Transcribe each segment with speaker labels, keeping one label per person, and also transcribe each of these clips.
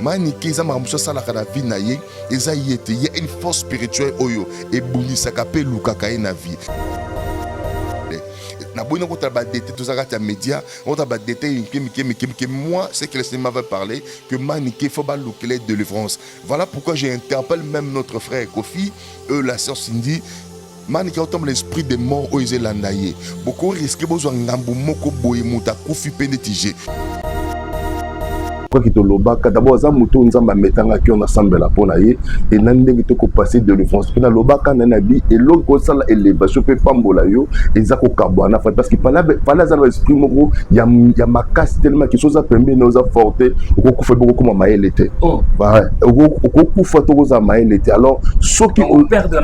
Speaker 1: manike za makambo sala kana vie na ye eza yete il y a une force spirituelle oyo et bunisaka pe lukaka ye na vie na boino ko taba dété tout ça ka média on taba dété que moi c'est que le Seigneur m'avait parlé que manike faut ba lukele de délivrance. Voilà pourquoi j'interpelle même notre frère Kofi la sœur Cindy manike autant l'esprit des morts o ezelandaye beaucoup risque besoin ngambu moko boye muta kufi pende tige
Speaker 2: quoi qui te lobaka d'abord za muto nzamba metanga ki on assemble la pona ye et nandenge to ko passer de l'offense pina lobaka na bi et l'autre sala élévation pe pambola yo ezako kabwana parce que pala za l'esprit moko ya makasi tellement que chose a pembe na za forte okufa beaucoup comme maelete okufa to za maelete alors ce qui on perdre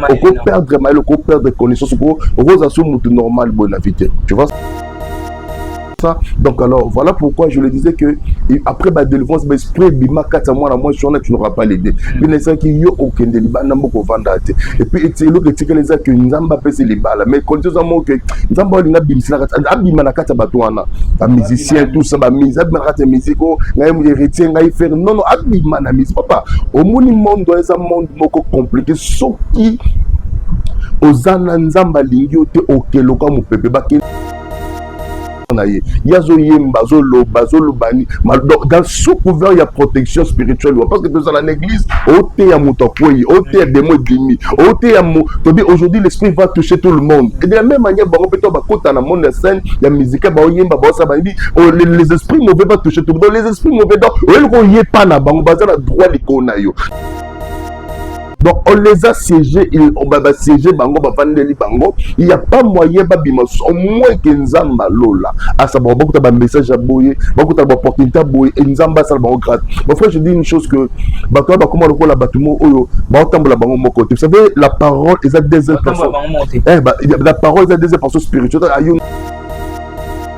Speaker 2: mael ko perdre connaissance ko oza so mutu normal bonne vie tu vois ça. Donc alors voilà pourquoi je le disais que après ma délivrance l'esprit bimakata moi tu n'auras pas l'aider mais les gens qui yo aucun délibat n'a pas vendre et puis c'est l'autre qui les a que nzamba pèse les balles mais quand tu as que nzamba linga bimsina abimana kata batoana ba musicien tout ça ba mise abimana musico ngaim héritier ngai faire non abimana mise papa au monde doit être un monde moko compliqué sauf qui ozana nzamba lingi ote okeloka mu pepe baki yazo yemba zolo bazolobani dans sous couvert il y a protection spirituelle parce que dans l'église ote ya mutokoyi ote ya démon dimi ote ya aujourd'hui l'esprit va toucher tout le monde et de la même manière bango peut ba kota na monde scène ya musique ba yemba ba ça ba les esprits mauvais va toucher tout le monde les esprits mauvais donc on y est pas na bango bazala droit likona yo. Donc on les a siégés, on va siéger bango bafandeli bango, il y a pas moyen babima au moins que nzamba lola. À ça beaucoup de message à boyer, beaucoup d'opportunités à boyer et nzamba ça bango grâce. Mon frère je dis une chose que bato ba comment le bâtiment oyo ba otambola bango mon côté. Vous savez la parole est à deuxième personne. La parole est à deuxième personne spirituelle.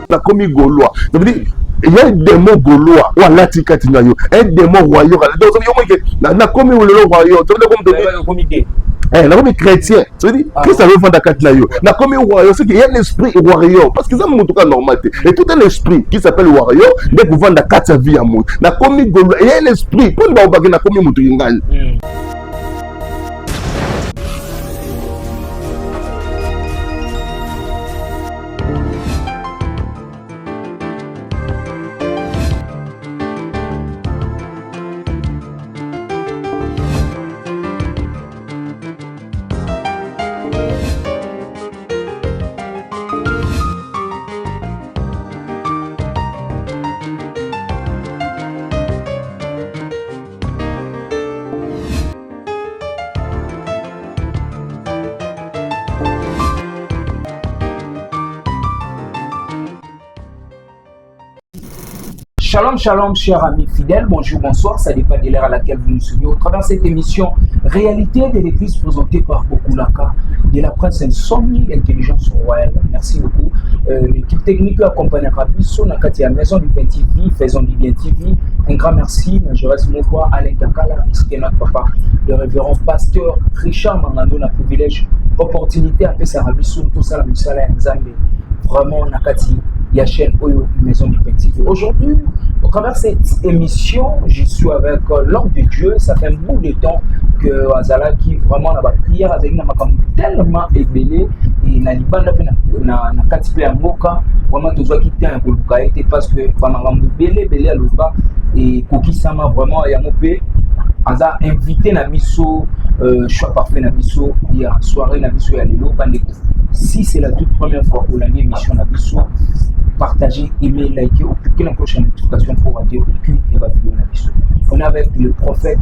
Speaker 2: La commis gaulois. Ça veut dire il y a un démon gaulois ou à l'atikatinayo, un démon royal. Donc na commis le royal. Ça veut dire comme la commis chrétien. Ça veut dire qu'est-ce que ça veut faire d'akatinayo. Na commis royal, c'est qu'il y a un esprit warrior parce que ça mon tout cas normal. Et tout un esprit qui s'appelle warrior, dès que vous vendez la vie à moi. Na commis gaulois, il y a un esprit. Pour ne pas na commis mutu yingal.
Speaker 3: Shalom, shalom, chers amis fidèles, bonjour, bonsoir, ça dépend de l'heure à laquelle vous nous suivez. Au travers de cette émission, réalité de l'église présentée par Bokulaka, de la presse Insomnie, Intelligence Royale. Merci beaucoup. L'équipe technique accompagne Rabisso, Nakati à Maison du Pain TV, Faisons du Bien TV. Un grand merci, je reste mon roi Alain Takala, et notre papa, le révérend pasteur Richard Mangando, la privilège, opportunité à Pessa Rabisso, tout ça, la Moussala Nzambe. Vraiment, Nakati. Il y a chaîne Oyo Maison du Pain TV. Aujourd'hui, au travers de cette émission, je suis avec l'homme de Dieu. Ça fait un bout de temps que Azala qui vraiment n'a pas prière, Azali n'a pas tellement ébélé et n'a pas na katipe ya moka vraiment tout ça qui tient un peu le parce que vraiment ébélé à l'ouba et Koki Sama vraiment il y a mon père Aza invité na biso choix parfait na biso il y a soirée na biso ya lelo bandeko. Si c'est la toute première fois pour l'émission na biso, partagez, aimez, likez, cliquez la prochaine notification pour rater aucune vidéo na biso. On est avec le prophète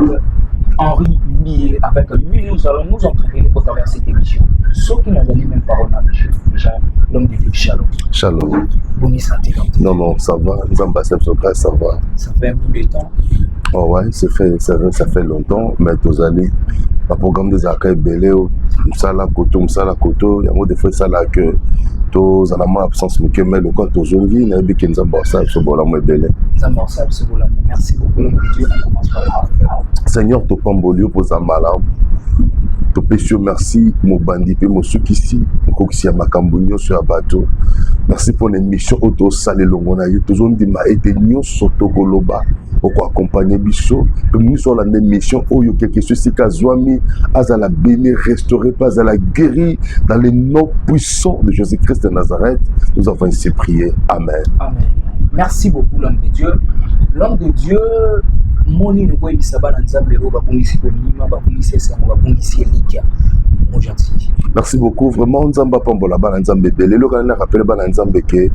Speaker 3: Henri Millet. Avec lui, nous allons nous entraîner pour travers cette émission. Ceux qui n'ont jamais même parole à déjà l'homme de Dieu. Shalom.
Speaker 2: Shalom.
Speaker 3: Bonne santé.
Speaker 2: Non, ça va. Les ambassades sont prêts, ça va.
Speaker 3: Ça fait un bout de temps.
Speaker 2: Oh ouais, ça fait longtemps, mais tous allez. Le programme des accueils belé, Msala Koto, il y a des fois ça là que tous à la main absence mais le quand tous jeunes vie, il y a des gens qui sont sur la main belé.
Speaker 3: Merci beaucoup. Dieu, on commence par là.
Speaker 2: Seigneur, tu pambolio pour Zambala. Topesio merci mobandi pe mosukisi kokisi ya makambo nyonso ya bato. Merci pour l'émission auto salé longona yo tozondima ete nyonso tokoloba pour accompagner biso nous sur la mission oyo quelque chose si kazwami azala béni restauré pas à la guéri dans le nom puissant de Jésus-Christ de Nazareth. Nous avons ainsi prié. Amen.
Speaker 3: Amen. Merci beaucoup l'homme de Dieu. L'homme de Dieu moni no boy bisaba na nzambe ro babungisi ko nima babungisi esa babungisi elika. Mon gentil.
Speaker 2: Merci beaucoup vraiment nzamba pambola bana nzambe belelo kana rappelle bana nzambe ke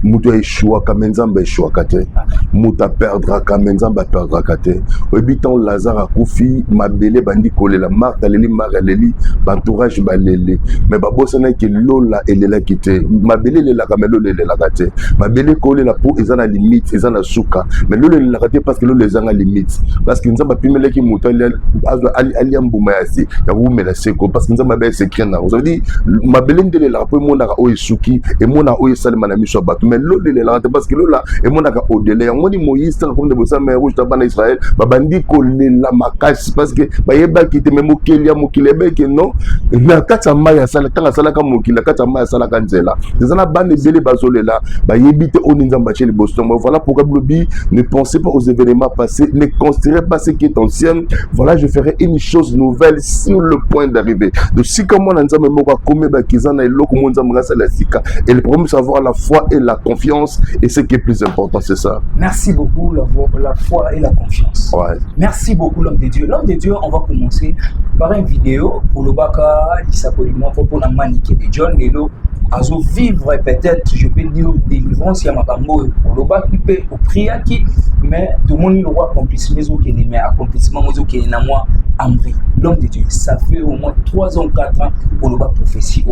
Speaker 2: mutu échoua comme nzambe échoua kate muta perdra comme nzambe perdra kate obiton Lazare akufi mabele bandi kolela Marthe leli mareleli entourage balele mais babosana ke lola elela kite mabele lela kamelo lela kate mabele kolela pour ezana limite ezana suka mais lola lela kate parce que lola ezana limite parce que nzamba pimeleki mutu ali ambuma yasi ya umela seko parce que nzamba ba secret na vous avez dit mabele ndelela po monaka o esuki et mona o esalema na miso batu mais l'eau de la parce que l'eau là et mon aga au-delà on dit Moïse comme de bossa mais rouge taban Israël babandi koler la makas parce que ba yeba qui te même mokelia mokilebe que non na kata maya sala tanga sala ka mokila kata maya sala ka nzela ezana bande zele bazolela ba yebite oninzamba chez les boston voilà pourquoi Blobi ne pensez pas aux événements passés ne considérez pas ce qui est ancien voilà je ferai une chose nouvelle sur le point d'arriver de si comme on nzamba moko comme ba kizana eloko monzamba sala sika et le problème c'est avoir la foi et la confiance et ce qui est plus important c'est ça.
Speaker 3: Merci beaucoup la foi et la confiance.
Speaker 2: Ouais.
Speaker 3: Merci beaucoup l'homme de Dieu. L'homme de Dieu, on va commencer par une vidéo pour le baka Isapolimo pour la manique de John Lelo à vivre peut-être je peux dire délivrance ya makambo pour le baka qui peut au prier qui mais tout le monde le voit accomplissement mais accomplissement qui na moi Ambri. L'homme de Dieu, ça fait au moins 3 ans 4 ans pour le baka prophétie.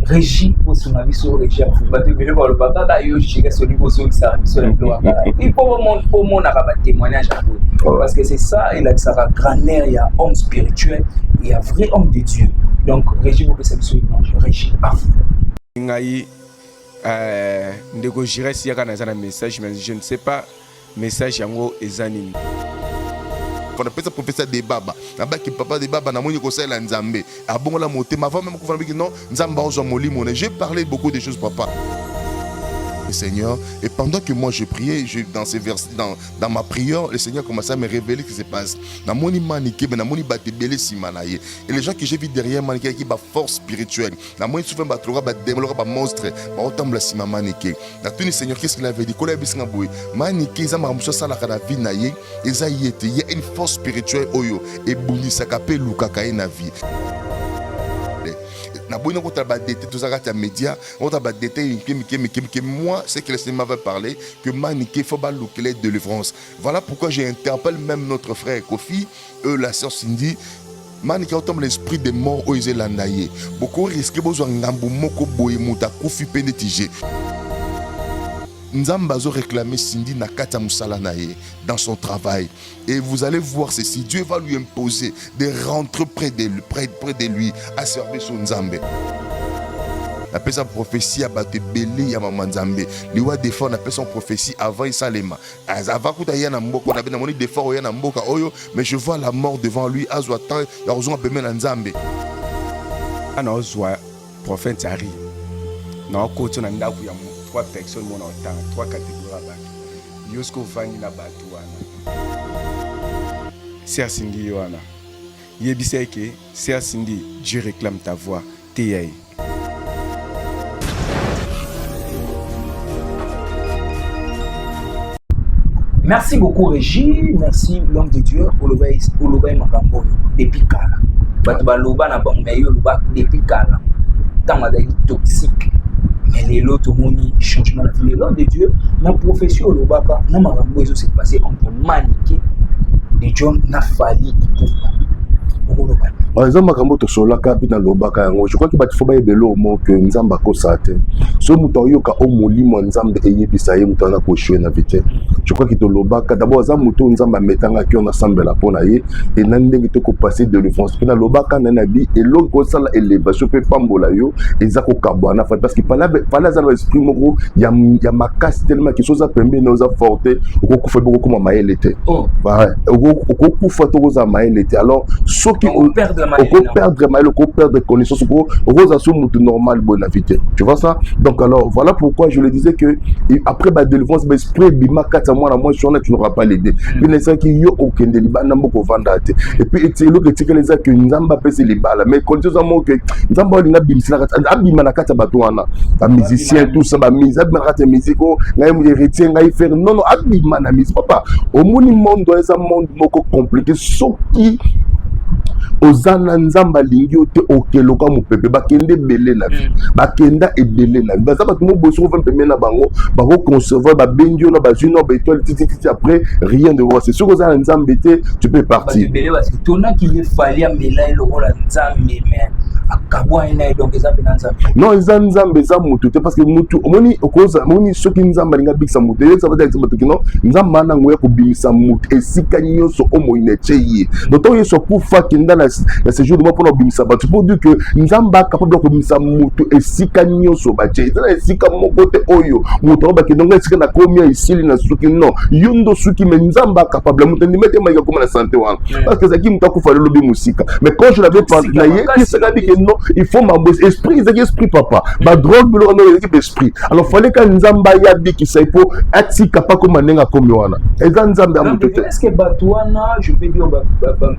Speaker 3: Régie pour son avis sur les chefs. Il faut mon témoignage parce que c'est ça, il a sa grandeur, il y a homme spirituel, il y a vrai homme de Dieu. Donc, Régie pour que ça soit image. Régie, à vous.
Speaker 4: Message, mais je ne sais pas message yango ezanini.
Speaker 1: On appelle ça professeur de baba naba ki papa de baba na moni ko sala nzambe abongola motema avant même ko fana bi non nzamba ozo molimo j'ai parlé beaucoup de choses papa le Seigneur et pendant que moi je priais dans ces versets dans ma prière le Seigneur commençait à me révéler ce qui se passe na moni maniké na moni batebele simanaye et les gens que j'ai vu derrière maniké qui ba force spirituelle na moni souvent ba troga ba démon ba monstre ba otambla sima maniké na tout le Seigneur qu'est-ce qu'il avait dit kola bisinga boy maniké za mamuso sala kana vie na ye eza yete il y a une force spirituelle oyo et bundisaka pe lukaka na vie na boino ko taba dété tout ça à média on taba dété que moi c'est que le Seigneur m'avait parlé que maniké faut pas louer de délivrance voilà pourquoi j'interpelle même notre frère Kofi la sœur Cindy maniké autant l'esprit des morts oisé landaye beaucoup risque besoin ngambu moko boye muta Kofi penetije Nzamba zo réclamer Cindy na kata musala naye dans son travail et vous allez voir ceci Dieu va lui imposer de rentrer près de lui à servir son Nzambe. Appelle sa prophétie à battre belé ya maman Nzambe. Liwa défend appelle son prophétie avant Isalema. Avant kuta yana mboko na bena moni défend yana mboka oyo mais je vois la mort devant lui azwa temps ya ozwa bemé na Nzambe.
Speaker 4: Ana ozwa prophète ari. Na ko na ndaku ya 3 personnes mon temps 3 catégories ba yosko vandi na batu wana Sœur Cindy wana yebisa ke Sœur Cindy Dieu réclame ta voix teyai
Speaker 3: Merci beaucoup Régie, merci l'homme de Dieu pour le bail makambo depuis kala batu baloba na bangayo loba depuis kala tant madai toxique mais les lots moni changement la vie l'homme de Dieu na profession lobaka na makambo eso s'est passé entre maniké de John na fali ipupa
Speaker 2: par exemple makambo to solaka pina lobaka yango je crois que bati foba yebelo mo que nzamba ko sate so muto yoka o molimo nzambe eyebisa ye muto na ko shwe na vite je crois que to lobaka d'abord za muto nzamba metanga ki on assemble pona ye et nandenge to ko passer de l'enfance pina lobaka na nabi et l'autre ko sala élévation pe pambola yo eza ko kabwana parce que pala za l'esprit moko ya makasi tellement que chose a pembe na oza forte ko kufa beaucoup comme maelete
Speaker 3: oh
Speaker 2: ouais ko kufa to oza maelete alors ce qui
Speaker 3: on perd
Speaker 2: perdre mal, perdre connaissance, normal, bon la vie. Tu vois ça? Donc alors voilà pourquoi je le disais que après ma délivrance, mais esprit bima kata moi tu n'auras pas l'aider. Puis les gens qui yo aucun délibat n'a pas vendate. Et puis c'est le que les gens que nzamba pèse les balles. Mais quand tu as que nzamba linga bimsila abima na kata batuana, ba musicien tout ça, ba mise abima kata musico, ngai mu héritier ngai faire non abima na mise papa. Au monde dans un monde moko compliqué, sauf qui ozana nzamba lingi ote okeloka mopepe bakende belé na vie bakenda ebelé na vie baza bato mo boso ko pembe na bango bako conserver ba bendio na ba jino ba étoile titi après rien de voir c'est sûr que ozana nzamba te tu peux partir
Speaker 3: belé parce que tona qui il fallait amener le rôle nzamba mais akabwa ina donc eza pe nzamba
Speaker 2: non eza nzamba eza mutu te parce que mutu omoni okoza moni soki nzamba linga bikisa mutu eza ba exemple to kino nzamba na ngoya ko bimisa mutu esika nyoso omo inecheye donc to yeso kufa kinda na ce jour de moi pour bimisa batu pour dire que nzamba capable de bimisa mutu esika nyoso bache eza esika moko te oyo mutu ba kinonga esika na komia isili na suki non yondo suki mais nzamba capable mutu ndi mete maika comme la santé wana parce que zaki mutu kufa le lobi musika mais quand je l'avais parlé na ye qui se dit que non il faut m'embaucher esprit zaki esprit papa ba drogue le on a équipe esprit alors fallait que nzamba ya bi qui ça pour atika pas comme nenga comme wana eza nzamba ya mutu te
Speaker 3: est-ce que batuana je peux dire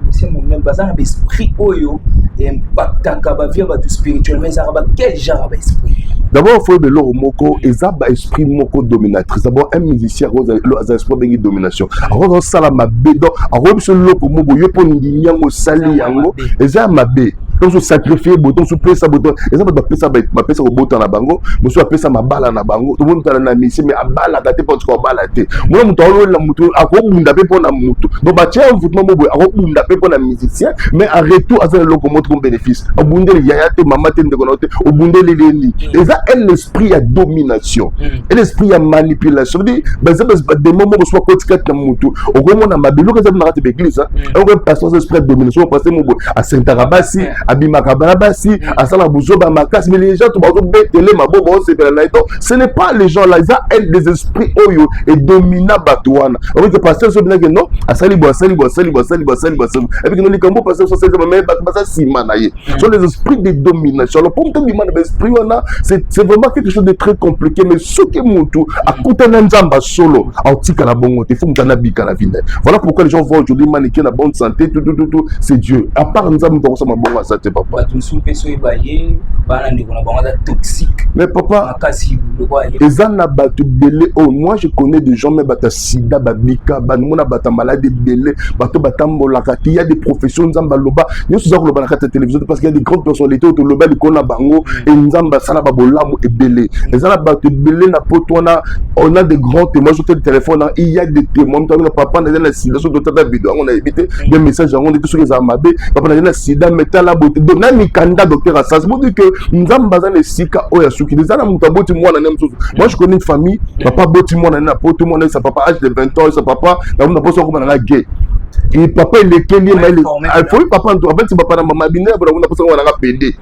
Speaker 3: monsieur mon même bazana esprit oyo impactaka ba vie ba spirituellement ça va quel genre d'esprit
Speaker 2: d'abord il faut de l'eau moko eza ba esprit moko dominatrice d'abord un musicien a esprit bengi domination alors ça la mabedo alors biso loko moko yo po ndinyango sali yango eza mabe donc se sacrifier bouton se pesa bouton eza ba pesa ko bouton na bango muso pesa mabala na bango to monde na mission mais abala ka te po ko bala te mo muto la muto akobunda pe po na muto donc ba tia envoûtement mo akobunda pe po na musicien mais en retour à le locomotive comme bénéfice obunde le yaya te mama te ndeko note obunde le leni eza l'esprit à domination et l'esprit à manipulation dit des moments où soit kotika na muto okomona mabelo ka za na kate l'église on va passer esprit à domination passer mo à Saint-Arabasi abimaka basi asala buzoba makasi mais les gens tout bazo betele mabobo on se pela naito ce n'est pas les gens là ils ont des esprits oyo et domina batouana on veut que pasteur so bien que non asali bo et puis nous les cambo pasteur so c'est mais basa sima na ye sont les esprits de domination alors pour te bimana esprit wana c'est vraiment quelque chose de très compliqué mais ce que mutu akuta na nzamba solo autika la bongo te faut mutana bika la vie voilà pourquoi les gens voient aujourd'hui maniquer la bonne santé tout c'est Dieu à part nzamba to sama bongo ça c'est papa mais papa ezana batu belé oh moi je connais des gens mais bata sida babika banmona bata malade belé bato batambola kati il y a des professions nzamba loba nous sommes loba na kati télévision parce qu'il y a des grandes personnalités au loba likona bango et nzamba sala babolamu et belé ezana batu belé na potona on a des grands témoins sur le téléphone il y a des témoins na papa na la sida sur tata vidéo on a évité des messages on est sur les amabe papa na sida metala bote donc nani kanda docteur Assas pour dire que nzamba za nesika oya suki nzana muta boti mwana na msusu moi je connais une famille papa boti mwana na poto mwana sa papa âge de 20 ans sa papa na muna poso ko na gay et papa il est kelly mais il faut papa en fait papa na mama bina bora muna poso ko na PD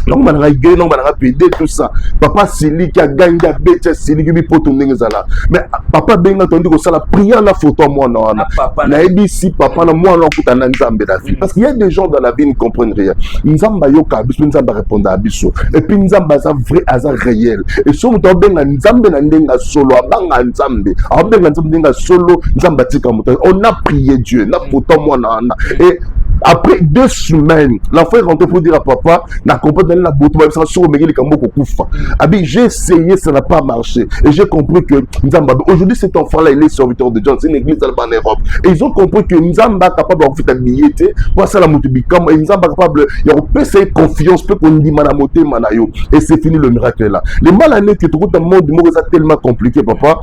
Speaker 2: donc on a gay donc on a PD tout ça papa Sili qui a gagné bête Sili qui bi poto ngezala mais papa benga tondi ko sala prière la photo mwana wana na ebisi papa na mwana okutana nzambe la vie parce qu'il y a des gens dans la vie qui ne comprennent rien nzamba yoka biso nzamba répondre à biso et puis nzamba ça vrai hasard réel et so muto benga nzambe na ndenga solo abanga nzambe abenga nzambe ndenga solo nzamba tika muto on a prié Dieu na photo mwana et après 2 semaines l'enfant est rentré pour dire à papa na comprendre la boto ba sur le mégili kambo kufa abi j'ai essayé ça n'a pas marché et j'ai compris que nzamba aujourd'hui cet enfant là il est serviteur de Dieu c'est une église en Europe et ils ont compris que nzamba capable de faire billetté pour ça la mutubikam et nzamba capable il peut essayer confiance peut qu'on dit mana moté manayo et c'est fini le miracle là les mal années que tout le monde est tellement compliqué papa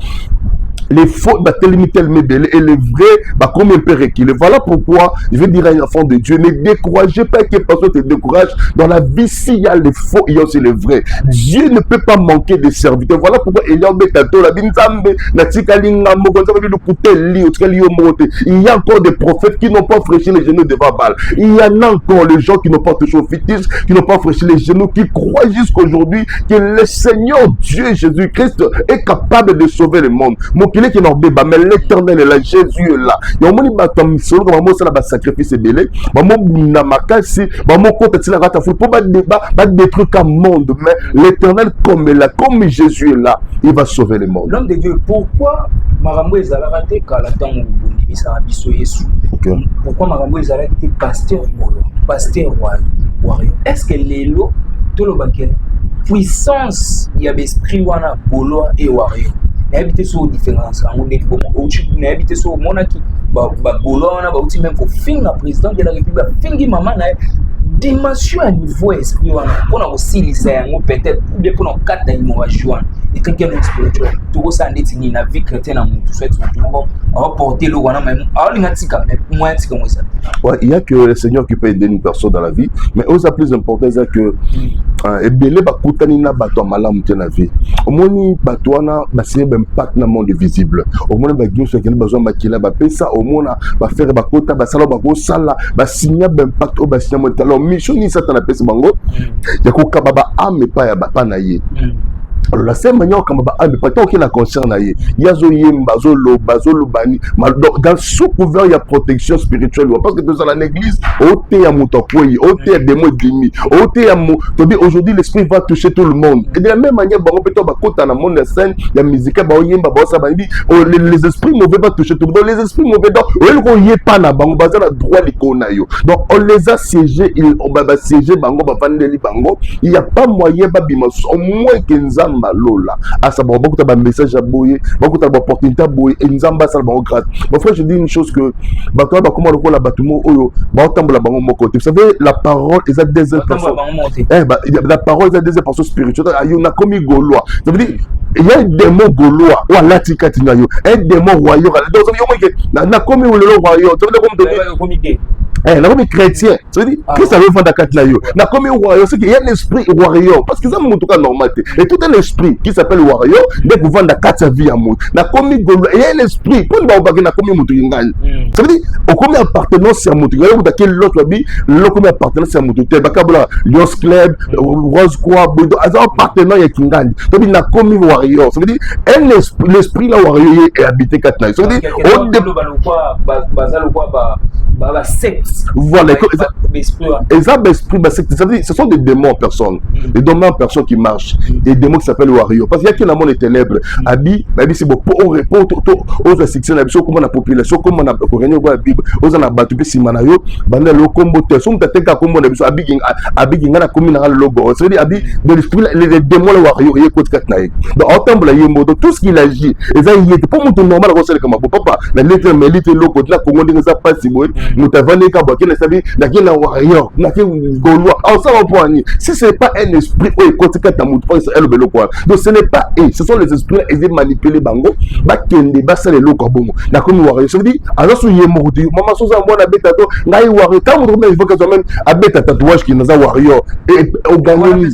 Speaker 2: les faux tellement belé et les vrais comme un peu reculé. Voilà pourquoi je vais dire à un enfant de Dieu, ne découragez pas que personne te décourage. Dans la vie, s'il y a les faux, il y a aussi les vrais. Dieu ne peut pas manquer de serviteurs. Voilà pourquoi il y a encore des prophètes qui n'ont pas fraîchi les genoux devant Baal. Il y en a encore les gens qui n'ont pas touché au fétiche, qui n'ont pas fraîchi les genoux, qui croient jusqu'aujourd'hui que le Seigneur Dieu Jésus-Christ est capable de sauver le monde. Mon mokili qui n'en béba, mais l'éternel est là, Jésus est là. Il y a un moment où solo comme ça la sacrifice est belé, maman na makasi, maman côté de la rata pour pas débat, pas détruire un monde, mais l'éternel comme est là, comme Jésus est là, il va sauver le monde.
Speaker 3: L'homme de Dieu, pourquoi Marambo ezala raté quand la temps où ndibisa biso Yesu? Pourquoi Marambo ezala était pasteur Bolo, pasteur Wario? Est-ce que lelo tout le bakel puissance il y a l'esprit wana Bolo et Wario? N'habite sur différence on est bon n'habite sur monaki ba Bolo wana ba outil même pour finir président de la République fingi maman na dimension à niveau esprit wana pona aussi lisa yango peut-être ou bien pona quatre hémorragie wana et quelqu'un spirituel tout ça ndeti na vie chrétienne na mutu soit tout on porter le wana même alors l'ingatika mais moi tika moi ça
Speaker 2: ouais il y a que le Seigneur qui peut aider une personne dans la vie mais aussi plus important c'est que ebele bakutani na bato malamu te na vie omoni bato wana basigner impact na monde visible omoni ba gioso kene besoin makila ba pesa omona ba faire bakota basala bakosala basigner impact o basigner mo alors mission ni satana pesa bango ya kokaba ba ame pa ya bapa na ye. Alors la seule manière comme bah mais pas tant qu'il a concerne y yazo yemba zolo bazolubani dans sous couvert il y a protection spirituelle parce que dans la église oté ya mutokoyi oté ya démon dimi oté ya aujourd'hui l'esprit va toucher tout le monde et de la même manière bango peut ba kota na monde scène ya musique ba yemba ba ça bandi les esprits mauvais va toucher tout le monde les esprits mauvais donc on y est pas na bango bazala droit likona yo donc on les a siégés on va siéger bango ba vandeli bango il y a pas moyen ba bima au moins que Lola à ça beaucoup de messages à bouiller beaucoup d'opportunités à bouiller et nous ambassadons bon grâce mon frère je dis une chose que bah toi bah comment le la bâtiment oyo bah autant la bango mon côté vous savez la parole est à des personnes bah la parole est à des personnes spirituelles on a commis gaulois ça veut dire il y a un démon gaulois ou à l'atikati na yo un démon royaux donc on a commis le royaux ça veut dire comme na comme chrétien ça veut dire que ça veut vendre la yo na comme royaux c'est qu'il y a un esprit royaux parce que ça mon tout cas normal et tout un esprit qui s'appelle warrior dès que vendre la vie à moi na comme golo il y a un esprit pour ba na comme mutu ngani ça veut dire au comme appartenance à mutu ngalo d'aquel l'autre bi le comme appartenance à mutu te bakabla Lions Club Rose Croix bodo as appartenant ya kingani donc na comme warrior ça veut dire un esprit l'esprit la warrior est habité katna ça veut dire on de bazalo quoi ba secte voilà esprit ba secte ça veut dire ce sont des démons en personne des démons en personne qui marchent des démons qui s'appellent warrior parce qu'il y a qui dans le monde ténèbres abi c'est bon pour répondre aux sections na biso comment la population comment na korenyo kwa bible oza na batu pe simana yo banda lo kombo te so mtateka kombo na biso abi kinga na komi na logo c'est dire abi de l'esprit les démons le warrior ye côté katnaï donc autant la yembo tout ce qu'il agit et ça il est pas mon normal comme ça comme papa la lettre mais lettre logo na kongo ndinga ça pas si boy mutavane ka boke na sabi na kina warrior na kina gaulois en ça on point si c'est pas un esprit ou côté katamu elle belo quoi donc ce n'est pas eux ce sont les esprits ils manipulent bango ba kende ba sale loko bongo na comme warrior ça veut dire alors so yemo di mama so za mwana beta to ngai warrior quand on il faut que toi-même abeta tatouage qui na warrior et au gagner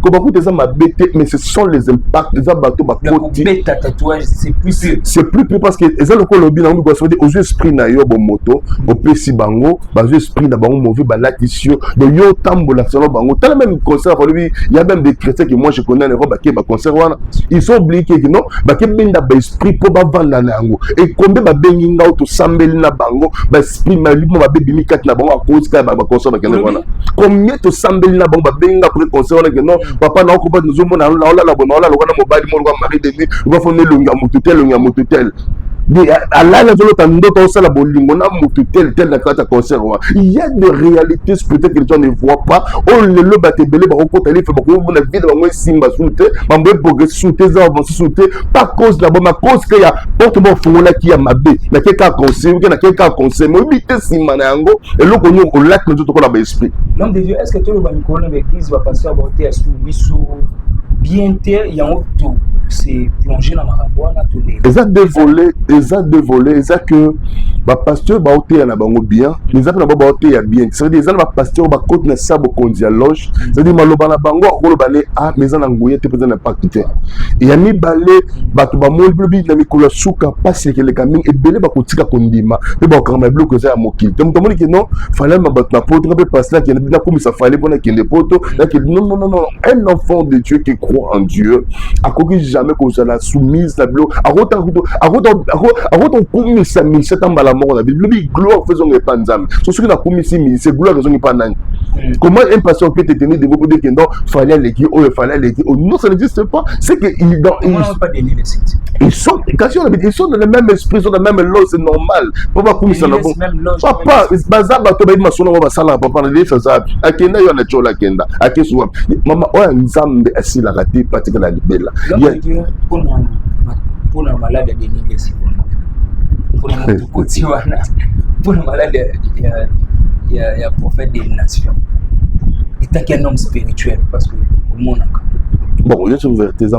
Speaker 2: Comment vous ça m'a bêté, mais ce sont les impacts des abattus bas côté.
Speaker 3: Tatouage, c'est plus sûr.
Speaker 2: C'est plus parce que les gens le bien nous doivent aux esprits na yo bon moto, au PC bango, bas esprits na bango mauvais balatisio, de yo tambola selon bango. T'as même concert lui, il y a même des chrétiens que moi je connais les robes qui ba concert wana. Ils sont oubliés que non, ba ke benda ba esprit pour ba vanda na ngo. Et combien ba benginga auto sambeli na bango, ba esprit ma libre ba bébé kat na bango à cause ka ba concert ba kene wana. Combien to sambeli na bango ba benga pour concert que non papa na okoba nous omona la la bona la lokana mobali mo ko mari de ni va fonder longa mututel Allah la zolo tando to sala bolingo na mututel tel na kata concert il y a des réalités peut-être que les gens ne voient pas on le baté belé ba ko tali fait ba ko na vie ba mo simba soute ba mo progrès soute za avancer soute pas cause la bonne cause que ya porte bon fongola qui a mabé na quelqu'un conseil na quelqu'un conseil mo bité simba na yango et loko nyo ko lac na to ko la ba esprit
Speaker 3: l'homme de Dieu est-ce que tout le monde connaît l'église va passer à porter à sous bien terre il y a tout c'est plongé dans Marabouana tout les
Speaker 2: ça dévolé ça que ba pasteur ba oté na bango bien les appels ba oté ya bien ça veut dire ça ba pasteur ba côté na sabo kondia loge ça veut dire maloba na bango ko balé a mais na ngoye te peut na impact et ya mi balé ba to ba mo bi na mikolo suka passer que les camin et belé ba kotika kondima et ba quand même bloqué ça mokil donc tout le monde qui non fallait ma battre na pote na passer là qui na comme ça fallait bona qui les potes là qui non un enfant de Dieu qui croit croit en Dieu, à quoi jamais qu'on soit la soumise, la bloc, à quoi on commis sa mise, c'est un balamor, la Bible, gloire faisons les panzam. Sur ce qui a commis si mise, c'est gloire raison pas nan. Comment un pasteur peut te tenir de vous dire que non, fallait l'équipe, oh, fallait l'équipe, oh, non, ça n'existe pas. C'est que ils sont, ils sont dans le même esprit, ils sont dans le même lot, c'est normal. Papa, comme ça, papa, bazar, bateau, bah, il m'a sonné, on va saler, papa, on a dit ça, à Kenda, il y en a toujours la Kenda, à Kessoua. Maman, oh, un zam, assis la raté, pratique la libelle.
Speaker 3: Pour la malade de Nilesi, pour la malade, il y a prophète des nations. Et tant qu'un homme spirituel, parce que le monde a.
Speaker 2: Bon, je suis ouvert, il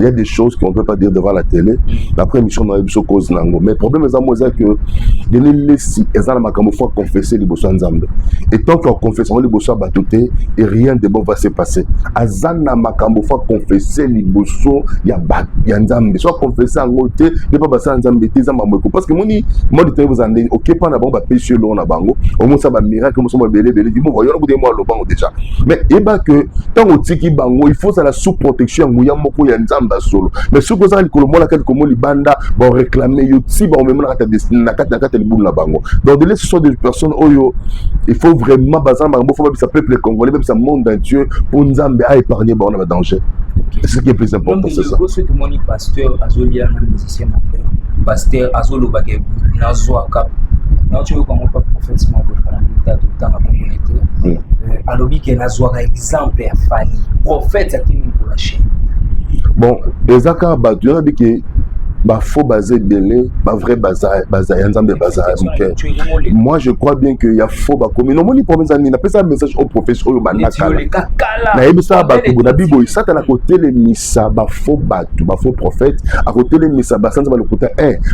Speaker 2: y a des choses qu'on ne peut pas dire devant la télé. Après émission, on a eu ce cause. Mais le problème, c'est que les si, ils ont confessé les bossons ensemble. Et tant qu'on confesse les bossons batouté, et rien de bon va se passer. Azana makambo fois confesser les bossons, il y a ensemble. Soit confesser en côté, il n'y a pas passer ensemble, parce que moi, je vous en dis, ok, pas d'abord, péché l'eau na bango, au moins ça va miracle, comme ça, va belé, du coup, voyons, vous moi le bango déjà. Mais, et bien que, tant au tiki bango, il faut ça la sous-protection mouya moko ya nzamba solo mais ce que ça le kolomo la kati komo libanda vont réclamer yo ti ba même na kati destin na kati le boule na bango donc de ce sont des personnes oyo il faut vraiment bazan bango faut pas ça peuple congolais même ça monde entier pour nzamba à épargner ba on a danger c'est ce qui est plus important c'est ça
Speaker 3: ce que mon pasteur azolia na musicien pasteur azolo bagé na zoaka na tu veux comment pas prophètement de parler tout temps à communauté alobi ke na zoaka exemple ya fali prophète qui nous lâcher
Speaker 2: bon les accords battu on a dit que bah faux basé délai bah vrai bazar ensemble bazar moi je crois bien que y a faux bah comme non moni problème ça n'a pas ça message au professeur au manaka na ebisa ba ko na bibo ça à côté les missa bah faux prophète à côté les missa bah sans ba le côté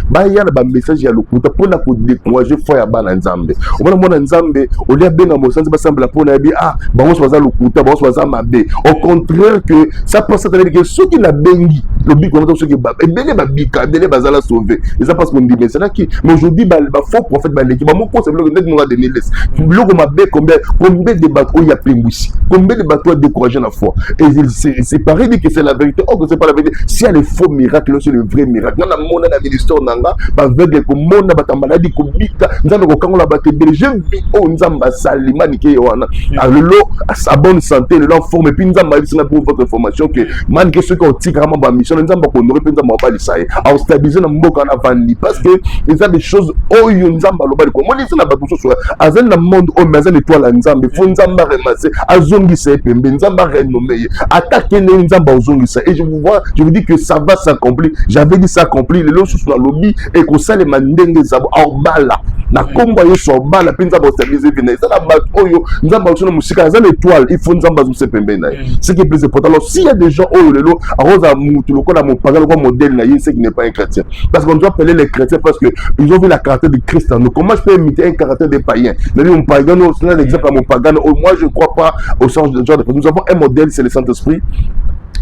Speaker 2: bah y a ba message ya le côté pour la ko décourager foi ya ba na nzambe au mona nzambe au lieu benga mo sans ba semble pour na bi bah on soit le côté bah on soit mabe au contraire que ça pense à dire que ceux qui la bengi le big comme ceux qui ba benga ba bika délai bazala sauvé et ça parce qu'on dit mais c'est là qui mais aujourd'hui bah faux prophète bah l'équipe mon conseil le net nous a donné laisse le ma bé combien de bateaux il y a pingouissi combien de bateaux découragé la foi et c'est pareil dit que c'est la vérité oh que c'est pas la vérité si elle est faux miracle c'est le vrai miracle dans la monde la ministère nanga ba veut que monde ba maladie ko bika nzambe ko kangola ba te belge oh nzamba salima nike wana allo à sa bonne santé le en forme et puis nzamba c'est pour votre information que man que ceux qui ont tiré vraiment ba mission nzamba ko aurait pu nzamba ba lisaye à stabiliser na mboka na vandi parce que ils ont des choses oh nzamba lo ba ko moni c'est na ba tout soit azen na monde oh mais étoile nzamba faut nzamba ramasser azongi c'est pembe nzamba renommé attaquer nzamba ozongi ça et je vous dis que ça va s'accomplir j'avais dit ça accomplir le sous la lobby et que ça les mandenge zabo bala na komba yo so bala pinza ba stabiliser vina ça la ba oyo nzamba osona musika azen étoile il faut nzamba zo se pembe na ce qui est plus important alors s'il y a des gens oh lelo aroza mutu lokola mon pagal ko modèle na c'est qui n'est pas un chrétien parce qu'on doit appeler les chrétiens parce que ils ont vu la caractère de Christ en nous. Comment je peux imiter un caractère des païens? Mon païen, c'est un exemple à mon pagan. Moi je ne crois pas au sens de genre de nous avons un modèle, c'est le Saint-Esprit.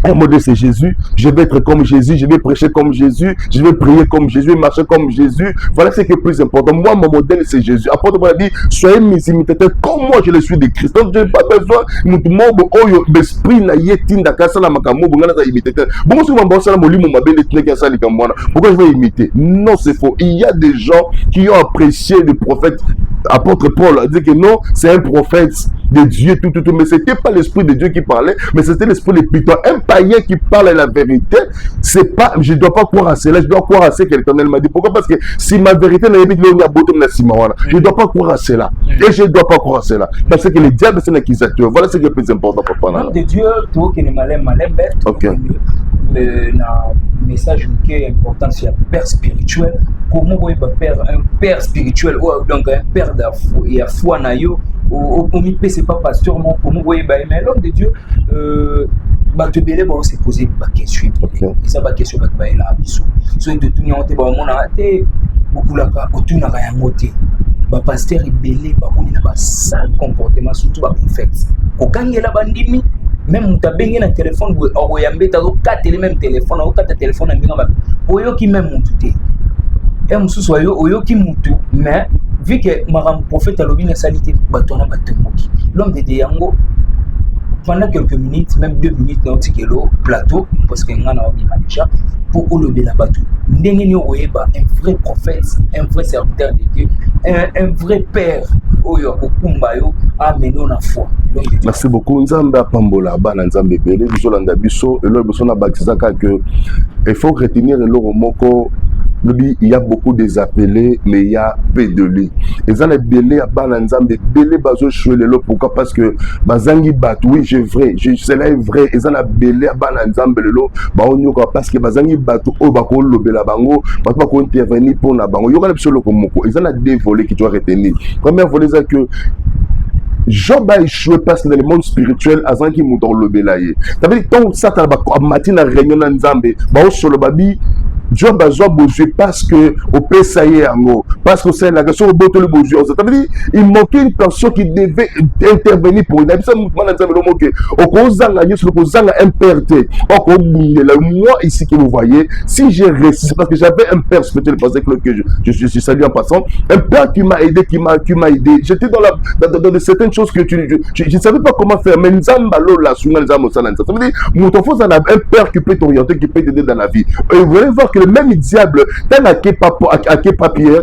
Speaker 2: Un modèle c'est Jésus, je vais être comme Jésus, je vais prêcher comme Jésus, je vais prier comme Jésus, marcher comme Jésus. Voilà ce qui est plus important. Moi mon modèle c'est Jésus. Apôtre Paul a dit soyez mes imitateurs comme moi je le suis de Christ. Donc je n'ai pas besoin de l'esprit na yetinda kasala makambo bongana za imitateur. Bon souvent bon ça moli mon mabele tineka sala kamwana. Pourquoi je vais imiter? Non, c'est faux. Il y a des gens qui ont apprécié le prophète. Apôtre Paul a dit que non, c'est un prophète de Dieu tout mais c'était pas l'esprit de Dieu qui parlait, mais c'était l'esprit de Python. Un païen qui parle la vérité, c'est pas, je dois pas croire à cela, je dois croire à ce que l'Éternel m'a dit. Pourquoi? Parce que si ma vérité n'est pas je dois pas croire à cela. Et je dois pas croire à cela. Parce que le diable c'est un accusateur. Voilà ce qui est plus important pour parler.
Speaker 3: De Dieu, tout qui est malin bête.
Speaker 2: OK.
Speaker 3: Le message qui est important c'est un père spirituel. Comment vous pouvez un père spirituel donc un père de la foi na yo au c'est pas pasteur comment vous voyez mais l'homme de Dieu te belé bon se poser ba question ça ba question ba là biso so de tout nyonte ba mona te beaucoup la ka otuna ka yangote ba pasteur belé ba koni na ba sale comportement surtout ba prophète ko kangela bandimi même mutabenge na téléphone o yambeta ko katele même téléphone o kata téléphone mbinga ba oyo ki même mututé et mususu oyo ki mutu mais vu que maram prophète alobi na salité batona batemoki l'homme de yango pendant quelques minutes, même 2 minutes, dans le plateau, parce que nous avons déjà pour le bateau. Un vrai prophète, un vrai serviteur de Dieu, un vrai père, a mené la foi.
Speaker 2: Merci beaucoup. Nzamba Pambola, Bana Nzambe Bele, Bizolanda Biso, et là, Bizona Batizaka que il faut retenir le Romoko. Il y a beaucoup des appelés, mais il y a peu de lits. Et ça, les belés à Bananzambe, belé bazo choué pourquoi? Parce que Bazangi bat, oui, c'est vrai, cela est vrai. Et ça, les belé à Bananzambe, parce que Bazangi bat, oh, bako lo bela bango, bako intervenir pour la bango. Il y aura absolument comme moko. Et ça, les deux volets qui doivent retenir. Première volet, c'est que Job a échoué parce que dans le monde spirituel, avant qu'il monte le belaye. Ça veut dire que ça, tu matin à réunion dans Nzambe, sur le babi. Job a besoin parce que au PSAE parce que c'est la question au bout de besoin. Ça veut dire il manquait une personne qui devait intervenir pour une habitude. Au cause un PRT. Moi ici que vous voyez, si j'ai réussi, parce que j'avais un père spirituel, que je salue en passant, un père qui m'a aidé, qui m'a aidé. J'étais dans certaines choses que je ne savais pas comment faire. Mais ça veut dire mon enfant a un père qui peut t'orienter, qui peut t'aider dans la vie. Et vous allez voir que le même diable, tel à papier,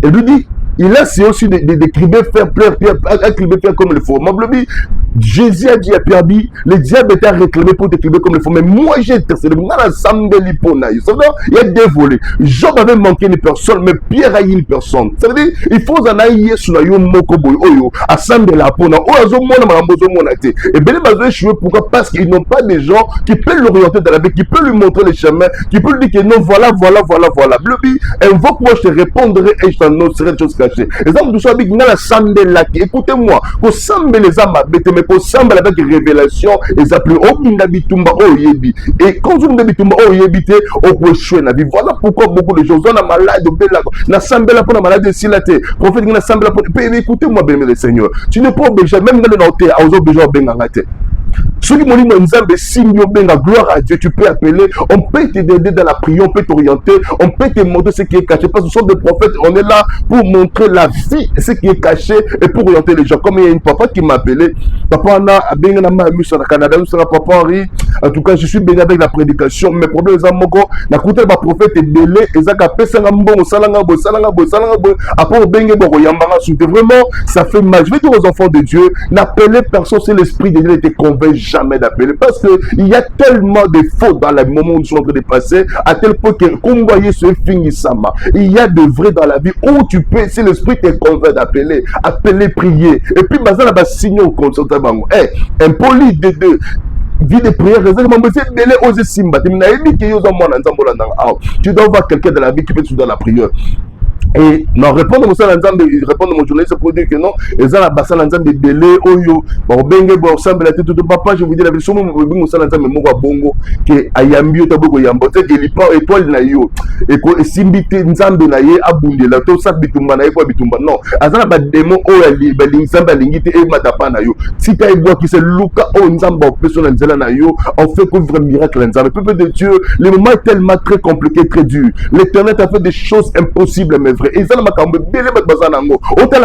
Speaker 2: et lui dit, il a aussi d'écrire faire comme le faux. Jésus a dit à Pierre, le diable était réclamé pour t'écrire comme le faux. Mais moi j'ai intercédé. Il y a des volets. Job avait manqué une personne, mais Pierre a eu une personne. Ça veut dire il faut en aller sur la mokoboy oyo assemble la pona oyo et bien les échouer. Pourquoi? Parce qu'ils n'ont pas des gens qui peuvent l'orienter dans la vie, qui peuvent lui montrer les chemins, qui peuvent lui dire que non, voilà. Blobi, invoque-moi, je te répondrai et je t'annoncerai des choses cachées. Et ça, vous savez que dans la sambe là, écoutez-moi, qu'on semble les âmes mais qu'on semble avec révélation, et ça plus haut bitumba oh yebi. Et quand vous me bitumba oh yebi, au quoi échouer la vie. Voilà pourquoi beaucoup de choses, on a malade de bella, na sambe là pour la maladie de silate, prophète na sambe là pour. Écoutez-moi, bien le Seigneur, tu n'es pas obligé, même dans le noté, à aux obligés à ceux qui m'ont dit, gloire à Dieu, tu peux appeler, on peut t'aider dans la prière, on peut t'orienter, on peut te montrer ce qui est caché, parce que ce sont des prophètes, on est là pour montrer la vie, ce qui est caché, et pour orienter les gens. Comme il y a une papa qui m'a appelé, papa Anna, à Canada, papa Henri, en tout cas, je suis béni avec la prédication, mes problèmes, ils ont moko, na coûté ma prophète est délai, et ça a fait salangabo, après au bengue, vraiment, ça fait mal. Je vais dire aux enfants de Dieu, n'appelez personne, c'est l'esprit de Dieu, ne te convainc jamais d'appeler, parce qu'il y a tellement de fautes dans le moment où nous sommes en train de passer, à tel point que, comme vous voyez ce finissama, il y a de vrai dans la vie où tu peux, si l'esprit te convainc d'appeler, appeler, prier, et puis, ça va signer au consultant, impoli de deux. Vie de prière, tu dois voir quelqu'un dans la vie qui peut te dans la prière. Et non, répondre à ça, répondre à mon journaliste pour dire que non, et ça, la bassin de délai, oyo, bon, bengue, bon, semble la tête de papa, je vous dis la vie, souvent, mon salan, mais moi, bongo, que ayambio, taboko, yambo, c'est que l'hyper étoile na yo, et que simbite, nzambe na ye, abundé, la to, sa bitumba na ye, quoi, bitumba, non, azana, ba démon, oh, nzambe, lingite, et matapa na yo, si t'as bois qui se luka, oh, nzamba, personne, nzela na yo, on fait couvrir un miracle, nzambe, peuple de Dieu, le moment est tellement très compliqué, très dur, l'éternel a fait des choses impossibles, mais et ça, la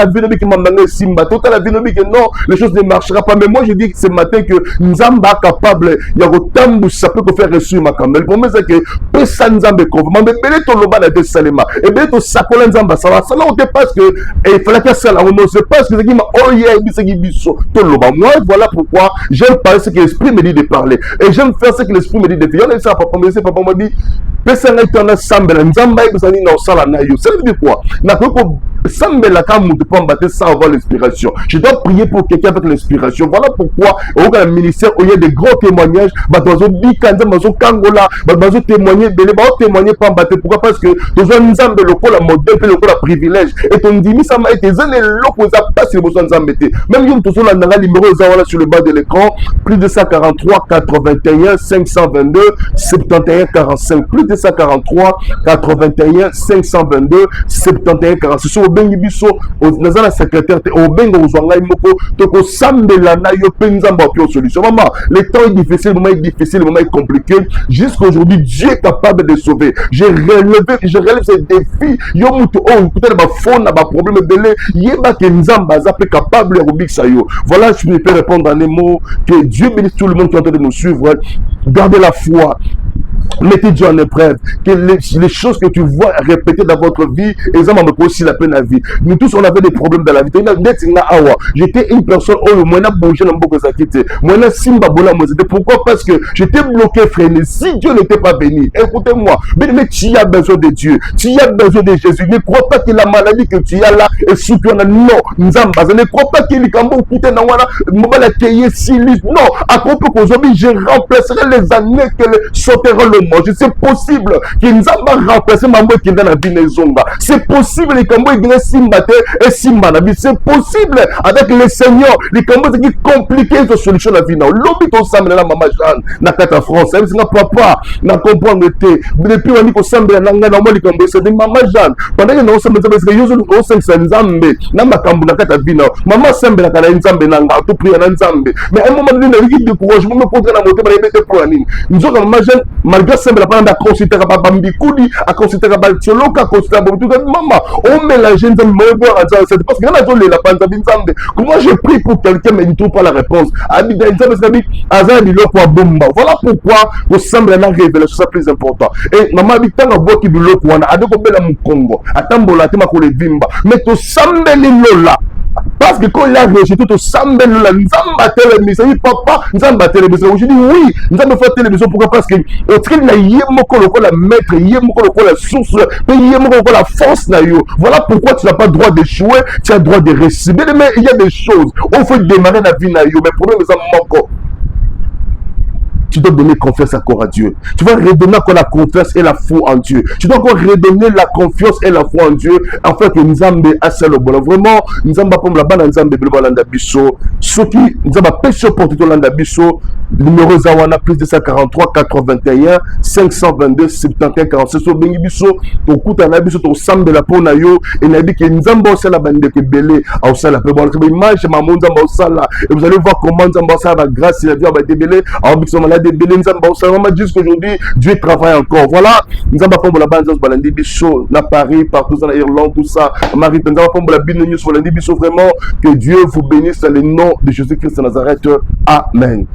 Speaker 2: vie qui m'a simba, toute la vie non, les choses ne marchera pas. Mais moi, je dis ce matin que Nzamba capable, il y a autant de ça peut faire reçu ma caméra. Le problème, c'est que personne Nzamba couvre. Mais belé ton loba na Salema. Et belé ton sacola Nzamba, ça va. Ça là, on te passe que, il fallait que ça là, on ne sait pas ce que c'est qui m'a, oh yeah, c'est qui biso, ton loba. Moi, voilà pourquoi j'aime parler ce que l'esprit me dit de parler. Et j'aime faire ce que l'esprit me dit de faire. Il y a ça, papa m'a dit, personne n'est en assemblée. Nzamba, il s'en est dans ça là, ça veut dire quoi? Sans avoir l'inspiration. Je dois prier pour quelqu'un avec l'inspiration. Voilà pourquoi au ministère il y a des gros témoignages. Témoigner pourquoi? Parce que nous avons le modèle le privilège et ton dit ça m'a été même numéro sur le bas de l'écran, plus de 143 81 522 71 45, plus de 143 81 522 71 40. Ce sont bengi biso naza na secrétaire te obenga ozwa ngai moko tokosambela na yo mpe nzambe apio solution. Maman, le temps est difficile, le moment est difficile, le moment est compliqué. Jusqu'à aujourd'hui, Dieu est capable de sauver. Je relève ces défis. Yo mutu oh peut-être ba fond na ba problème belé yeba que nzambe azape capable de rubik sa yo. Voilà, je peux répondre en un mot. Que Dieu bénisse tout le monde qui est en train de nous suivre. Gardez la foi. Mettez Dieu en épreuve. Que les choses que tu vois répéter dans votre vie, elles ont aussi la peine à vie. Nous tous, on avait des problèmes dans la vie. J'étais une personne, oh, moi, c'était pourquoi? Parce que j'étais bloqué, freiné. Si Dieu n'était pas béni, écoutez-moi, mais tu as besoin de Dieu, tu as besoin de Jésus. Ne crois pas que la maladie que tu as là est sous toi. Non, ne crois pas qu'il est non, à propos qu'aujourd'hui, je remplacerai les années que sauteront le monde. C'est possible que nous avons remplacé ma mère qui est dans la vie de Zonga. C'est possible que nous avons Simbate et Simbanabi. C'est possible avec le Seigneur. Les Cambodges qui compliquent les solutions de la vie. L'objet au Sam de la maman Jeanne, na Kata France, c'est un papa, na comprendre que depuis on dit qu'on semble la langue dans les Cambodges, c'est maman Jeanne. Pendant que nous sommes parce que nous sommes au sein de Nzambe, na makambu na Kata Vina. Maman semble la Kala Nzambe nanga, tout prier na Nzambe. Mais à un moment donné, il y a des courage, me contre la montée, mais il pour la ligne. Nous sommes maman Jeanne, malgré semble la parole à consulter à Bambikoudi, à consulter à Baltioloka, à consulter à Bambikoudi. Maman, on mélange Nzambe, c'est parce que là, la panzabine Nzambe. Comment je prie pour quelqu'un, mais il ne trouve pas la réponse. Abida Nzambe, c'est voilà pourquoi vous semblez la révélation, c'est plus important. Et maman habitant à bois qui veut le coin, à deux combien de Congo, à Tambola, Timakole Vimba, mais tu sembles là. Parce que quand il a rejeté tout sambe là, nous avons télévision, papa, nous avons télévision. Je dis oui, nous avons fait télévision. Pourquoi? Parce que au train de la yémoko la maître, yémoko la source, yémoko la force na yo. Voilà pourquoi tu n'as pas le droit d'échouer, tu as le droit de réussir. Mais il y a des choses, on fait démarrer la vie na yo, mais le problème c'est encore. Tu dois donner confiance encore à Dieu. Tu vas redonner encore la confiance et la foi en Dieu. Tu dois encore redonner la confiance et la foi en Dieu afin que Nzambe assale au bon. Vraiment, Nzambe comme la bande Nzambe Blolanda Bisso. Ceux qui Nzambe pêche pour tout Landa Bisso. Numéro Zawana plus 243 81 522 71 46. So bengi Bisso. Au coup t'as Bisso ton sambe la peau nayo et n'a dit que Nzambe au la bande que belé au sala. Bon, image maman Nzambe au sala et vous allez voir comment Nzambe au sala grâce à Dieu va débélé. Alors Bisso des bélés, jusqu'aujourd'hui, Dieu travaille encore. Voilà, nous avons pas la bande de Bisso, à Paris, partout en Irlande, tout ça. Marie, nous avons pas la Bible News sur Bisso. Vraiment, que Dieu vous bénisse dans le nom de Jésus-Christ de Nazareth. Amen.